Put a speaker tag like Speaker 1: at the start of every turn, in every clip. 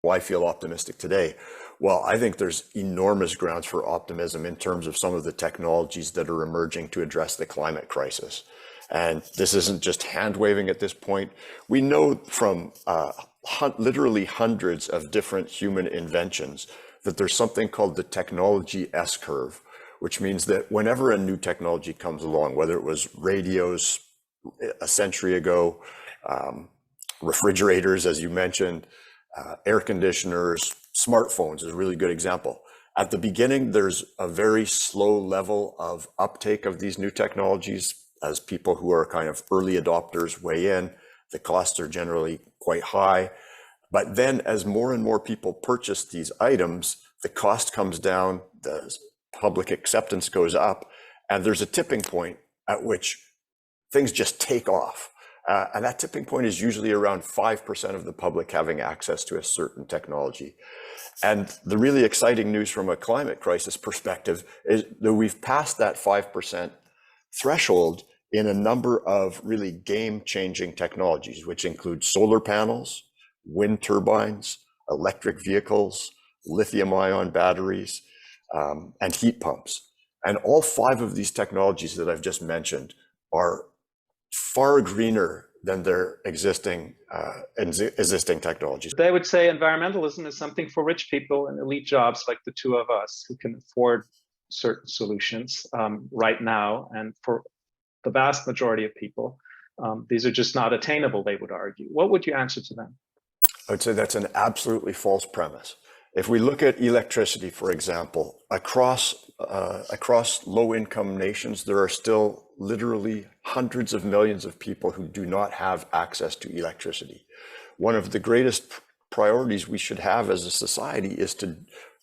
Speaker 1: I feel optimistic today. Well, I think there's enormous grounds for optimism in terms of some of the technologies that are emerging to address the climate crisis. And this isn't just hand waving at this point. We know from literally hundreds of different human inventions that there's something called the technology S-curve, which means that whenever a new technology comes along, whether it was radios a century ago, refrigerators, as you mentioned, air conditioners, smartphones is a really good example. At the beginning, there's a very slow level of uptake of these new technologies as people who are kind of early adopters weigh in. The costs are generally quite high. But then as more and more people purchase these items, the cost comes down, the public acceptance goes up, and there's a tipping point at which things just take off. And that tipping point is usually around 5% of the public having access to a certain technology. And the really exciting news from a climate crisis perspective is that we've passed that 5% threshold in a number of really game-changing technologies, which include solar panels, wind turbines, electric vehicles, lithium-ion batteries, and heat pumps. And all 5 of these technologies that I've just mentioned are far greener than their existing technologies.
Speaker 2: They would say environmentalism is something for rich people in elite jobs like the two of us who can afford certain solutions right now. And for the vast majority of people, these are just not attainable, they would argue. What would you answer to them?
Speaker 1: I would say that's an absolutely false premise. If we look at electricity, for example, across low-income nations, there are still literally hundreds of millions of people who do not have access to electricity. One of the greatest priorities we should have as a society is to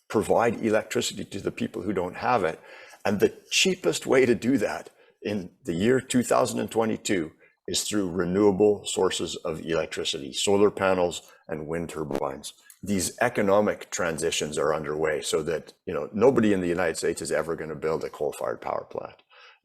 Speaker 1: provide electricity to the people who don't have it. And the cheapest way to do that in the year 2022 is through renewable sources of electricity, solar panels and wind turbines. These economic transitions are underway so that, nobody in the United States is ever going to build a coal-fired power plant.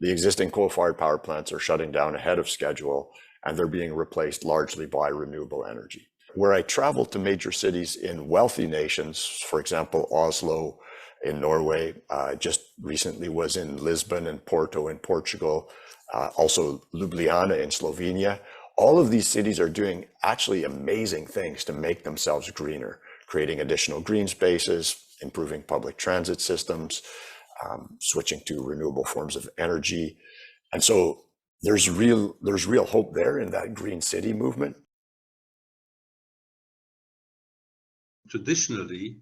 Speaker 1: The existing coal-fired power plants are shutting down ahead of schedule, and they're being replaced largely by renewable energy. Where I travel to major cities in wealthy nations, for example, Oslo in Norway, just recently was in Lisbon and Porto in Portugal, also Ljubljana in Slovenia. All of these cities are doing actually amazing things to make themselves greener, creating additional green spaces, improving public transit systems, switching to renewable forms of energy. And so there's real hope there in that green city movement.
Speaker 3: Traditionally,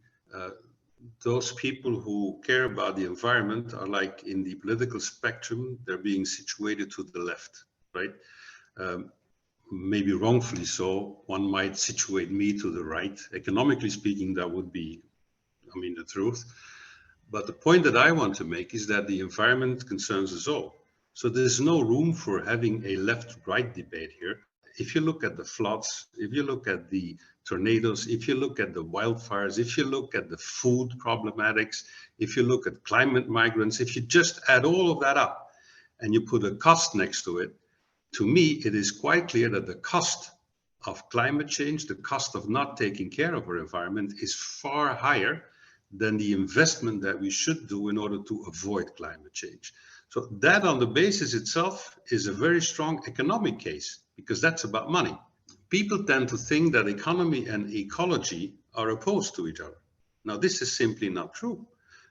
Speaker 3: those people who care about the environment are like in the political spectrum, they're being situated to the left, right? Maybe wrongfully so, one might situate me to the right. Economically speaking, that would be, the truth. But the point that I want to make is that the environment concerns us all. So there's no room for having a left-right debate here. If you look at the floods, if you look at the tornadoes, if you look at the wildfires, if you look at the food problematics, if you look at climate migrants, if you just add all of that up and you put a cost next to it, to me, it is quite clear that the cost of climate change, the cost of not taking care of our environment is far higher than the investment that we should do in order to avoid climate change. So that on the basis itself is a very strong economic case, because that's about money. People tend to think that economy and ecology are opposed to each other. Now, this is simply not true,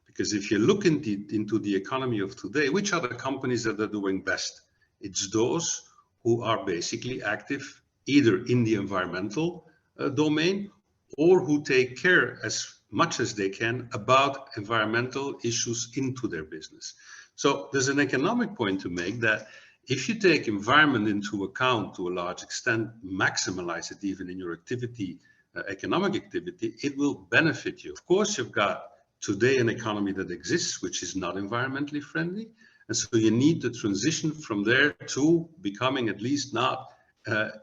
Speaker 3: because if you look into the economy of today, which are the companies that are doing best? It's those who are basically active either in the environmental domain or who take care as much as they can about environmental issues into their business. So there's an economic point to make that if you take environment into account to a large extent, maximize it even in your activity, economic activity, it will benefit you. Of course, you've got today an economy that exists, which is not environmentally friendly. And so you need to transition from there to becoming at least not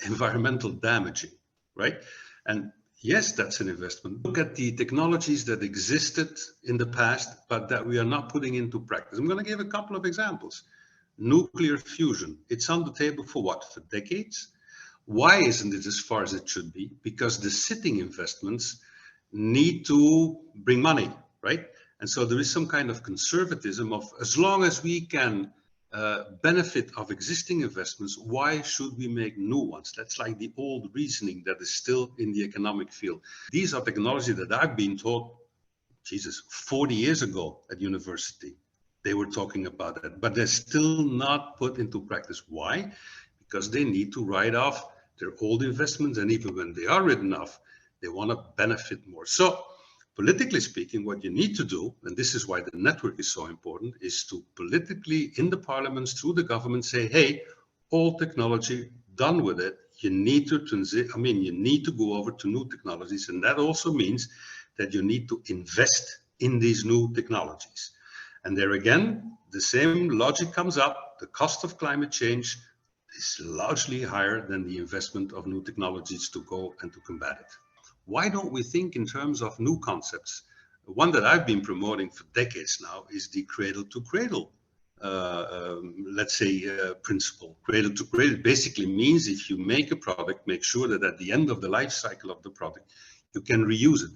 Speaker 3: environmental damaging, right? And yes, that's an investment. Look at the technologies that existed in the past, but that we are not putting into practice. I'm going to give a couple of examples. Nuclear fusion, it's on the table for what? For decades. Why isn't it as far as it should be? Because the sitting investments need to bring money, right? And so there is some kind of conservatism of, as long as we can benefit of existing investments, why should we make new ones? That's like the old reasoning that is still in the economic field. These are technologies that I've been taught, Jesus, 40 years ago at university. They were talking about that, but they're still not put into practice. Why? Because they need to write off their old investments, and even when they are written off, they want to benefit more. So politically speaking, what you need to do, and this is why the network is so important, is to politically, in the parliaments, through the government, say, hey, all technology, done with it. You need to you need to go over to new technologies. And that also means that you need to invest in these new technologies. And there again, the same logic comes up. The cost of climate change is largely higher than the investment of new technologies to go and to combat it. Why don't we think in terms of new concepts? One that I've been promoting for decades now is the cradle to cradle, principle. Cradle to cradle basically means if you make a product, make sure that at the end of the life cycle of the product, you can reuse it.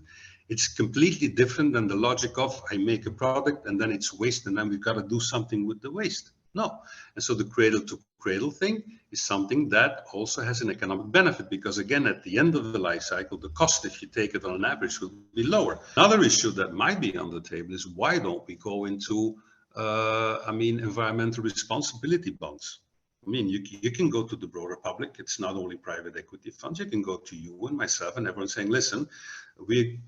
Speaker 3: It's completely different than the logic of I make a product and then it's waste and then we've got to do something with the waste. No. And so the cradle to cradle thing is something that also has an economic benefit, because again, at the end of the life cycle, the cost, if you take it on an average, will be lower. Another issue that might be on the table is why don't we go into, environmental responsibility bonds? I mean, you can go to the broader public. It's not only private equity funds. You can go to you and myself and everyone saying, listen, we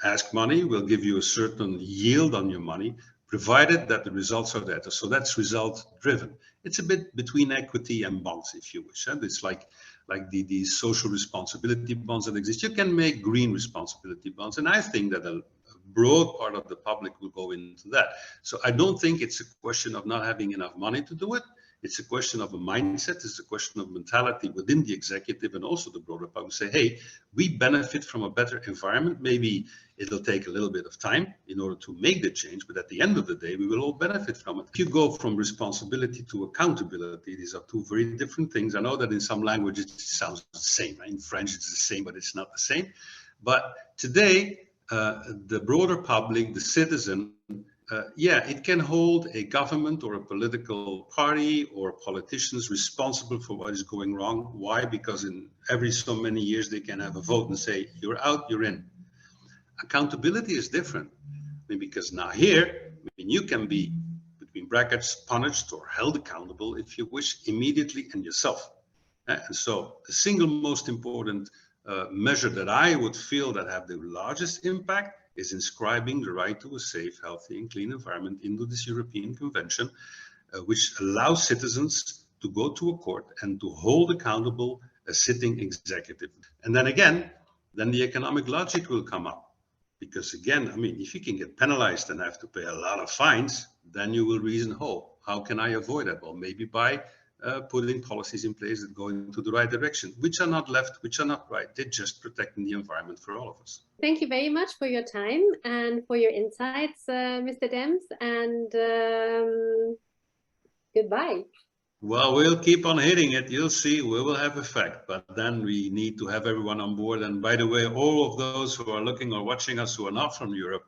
Speaker 3: ask money, we'll give you a certain yield on your money, provided that the results are there. So that's result driven. It's a bit between equity and bonds, if you wish. And it's like the social responsibility bonds that exist. You can make green responsibility bonds. And I think that a broad part of the public will go into that. So I don't think it's a question of not having enough money to do it. It's a question of a mindset. It's a question of mentality within the executive and also the broader public. Say, hey, we benefit from a better environment. Maybe it'll take a little bit of time in order to make the change, but at the end of the day, we will all benefit from it. If you go from responsibility to accountability, these are two very different things. I know that in some languages it sounds the same. In French it's the same, but it's not the same. But today, the broader public, the citizen, it can hold a government or a political party or politicians responsible for what is going wrong. Why? Because in every so many years they can have a vote and say, you're out, you're in. Accountability is different. Because now here, you can be, between brackets, punished or held accountable, if you wish, immediately and yourself. And so the single most important measure that I would feel that have the largest impact is inscribing the right to a safe, healthy and clean environment into this European Convention, which allows citizens to go to a court and to hold accountable a sitting executive. And then again, then the economic logic will come up. Because again, if you can get penalized and have to pay a lot of fines, then you will reason, how can I avoid that? Well, maybe by putting policies in place that go into the right direction, which are not left, which are not right. They're just protecting the environment for all of us.
Speaker 4: Thank you very much for your time and for your insights, Mr. Daems, and goodbye.
Speaker 3: Well, we'll keep on hitting it. You'll see, we will have effect, but then we need to have everyone on board. And by the way, all of those who are looking or watching us who are not from Europe,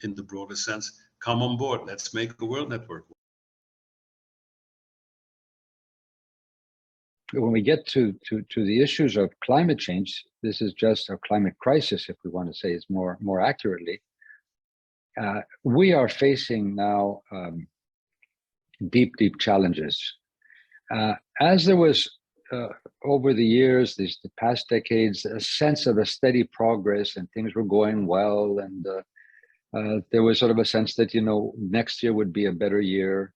Speaker 3: in the broader sense, come on board. Let's make a world network.
Speaker 5: When we get to the issues of climate change, this is just a climate crisis, if we want to say it more accurately. We are facing now deep challenges. As there was over the years, the past decades, a sense of a steady progress and things were going well, and there was sort of a sense that next year would be a better year.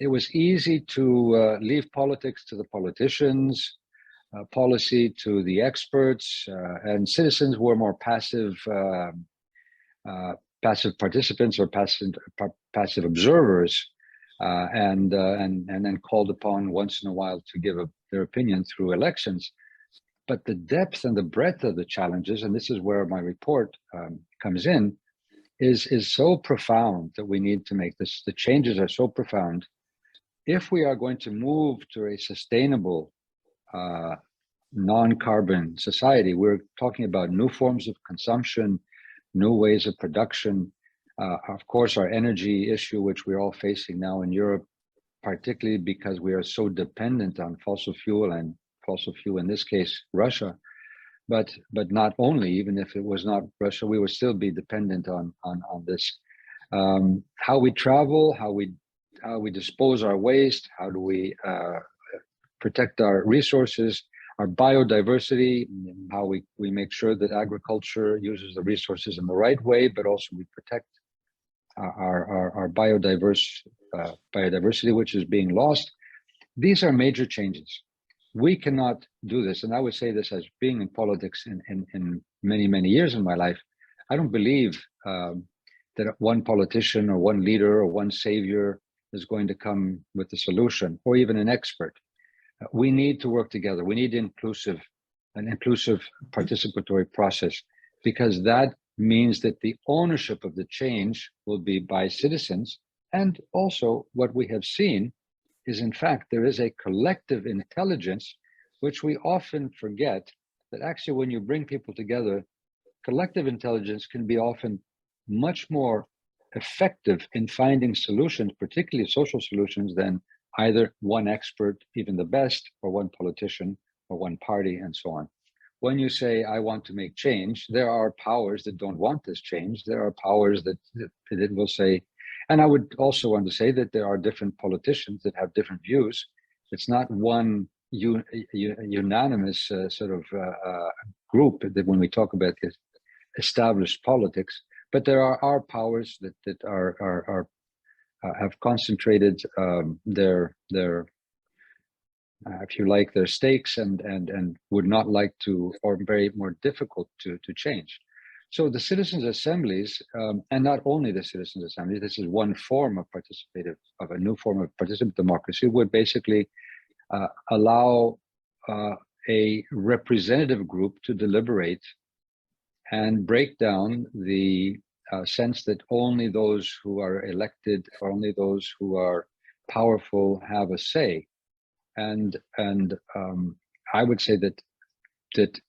Speaker 5: It was easy to leave politics to the politicians, policy to the experts, and citizens were more passive participants or passive observers, and then called upon once in a while to give their opinion through elections. But the depth and the breadth of the challenges, and this is where my report comes in, is so profound that we need to make this. The changes are so profound. If we are going to move to a sustainable non-carbon society. We're talking about new forms of consumption, new ways of production. Of course, our energy issue, which we're all facing now in Europe, particularly because we are so dependent on fossil fuel, and fossil fuel in this case, Russia. But not only, even if it was not Russia, we would still be dependent on this. How we travel, how we dispose our waste, how do we protect our resources, our biodiversity, how we make sure that agriculture uses the resources in the right way, but also we protect our biodiversity, which is being lost. These are major changes. We cannot do this, and I would say this as being in politics in many years in my life. I don't believe that one politician or one leader or one savior is going to come with the solution, or even an expert. We need to work together. We need an inclusive participatory process, because that means that the ownership of the change will be by citizens. And also what we have seen is, in fact, there is a collective intelligence, which we often forget, that actually when you bring people together, collective intelligence can be often much more effective in finding solutions, particularly social solutions, than either one expert, even the best, or one politician, or one party, and so on. When you say, I want to make change, there are powers that don't want this change. There are powers that will say, and I would also want to say that there are different politicians that have different views. It's not one unanimous group that when we talk about established politics, but there are powers that are have concentrated their if you like, their stakes and would not like to, or very more difficult to change. So the citizens' assemblies, and not only the citizens' assemblies, this is one form of a new form of participative democracy, would basically allow a representative group to deliberate and break down the sense that only those who are elected, or only those who are powerful have a say. And I would say that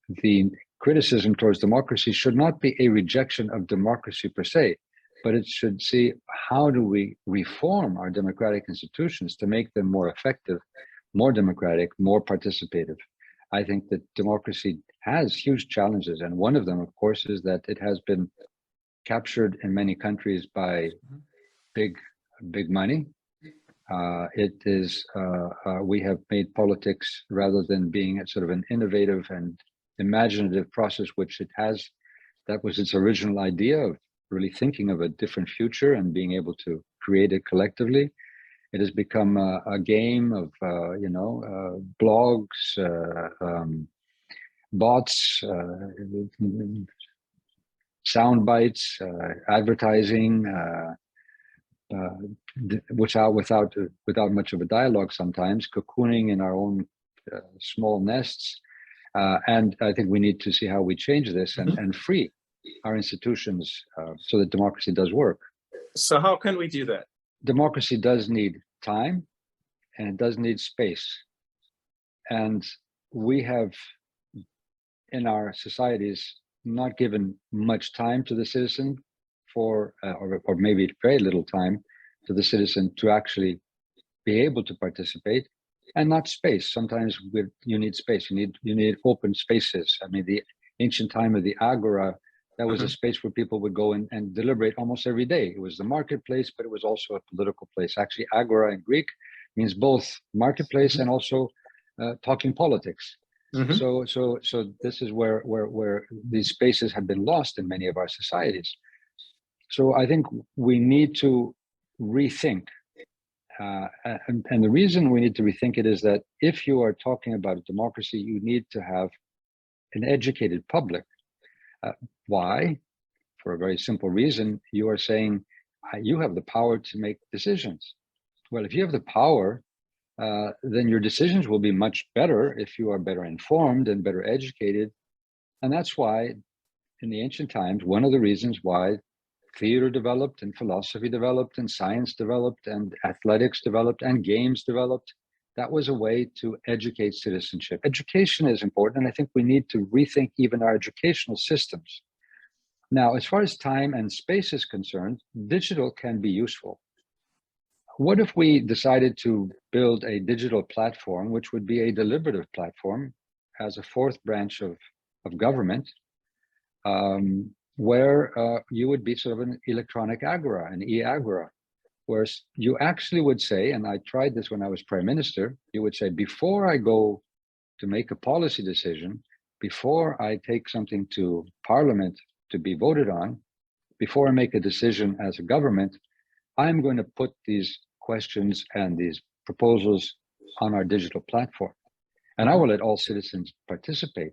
Speaker 5: the criticism towards democracy should not be a rejection of democracy per se, but it should see how do we reform our democratic institutions to make them more effective, more democratic, more participative. I think that democracy has huge challenges, and one of them, of course, is that it has been captured in many countries by big money. We have made politics, rather than being a sort of an innovative and imaginative process, that was its original idea of really thinking of a different future and being able to create it collectively. It has become a game of, blogs, bots, sound bites, advertising, without much of a dialogue sometimes, cocooning in our own small nests. And I think we need to see how we change this and free our institutions so that democracy does work.
Speaker 2: So how can we do that?
Speaker 5: Democracy does need time, and it does need space. And we have, in our societies, not given much time to the citizen or maybe very little time to the citizen to actually be able to participate, and not space. Sometimes you need space. You need open spaces. I mean, the ancient time of the agora, that was a space where people would go and deliberate almost every day. It was the marketplace, but it was also a political place. Actually, agora in Greek means both marketplace and also talking politics. So this is where these spaces have been lost in many of our societies. So I think we need to rethink. And the reason we need to rethink it is that if you are talking about a democracy, you need to have an educated public. Why? For a very simple reason. You are saying you have the power to make decisions. Well, if you have the power, then your decisions will be much better if you are better informed and better educated. And that's why, in the ancient times, one of the reasons why theater developed and philosophy developed and science developed and athletics developed and games developed, That was a way to educate citizenship. Education is important, and I think we need to rethink even our educational systems. Now, as far as time and space is concerned, digital can be useful. What if we decided to build a digital platform, which would be a deliberative platform as a fourth branch of government, where you would be sort of an electronic agora, an e-agora, where you actually would say, and I tried this when I was prime minister, you would say, before I go to make a policy decision, before I take something to parliament to be voted on, before I make a decision as a government, I'm going to put these questions and these proposals on our digital platform. And I will let all citizens participate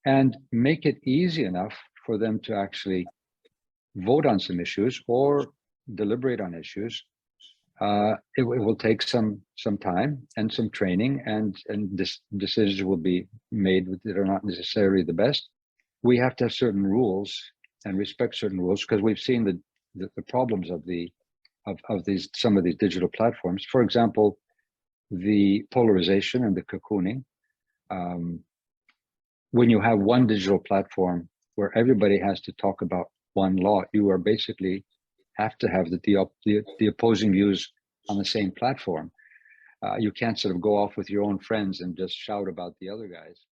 Speaker 5: and make it easy enough for them to actually vote on some issues or deliberate on issues. It will take some time and some training, and decisions will be made that are not necessarily the best. We have to have certain rules and respect certain rules, because we've seen the problems of some of these digital platforms. For example, the polarization and the cocooning. When you have one digital platform where everybody has to talk about one law, you are basically have to have the opposing views on the same platform. You can't sort of go off with your own friends and just shout about the other guys.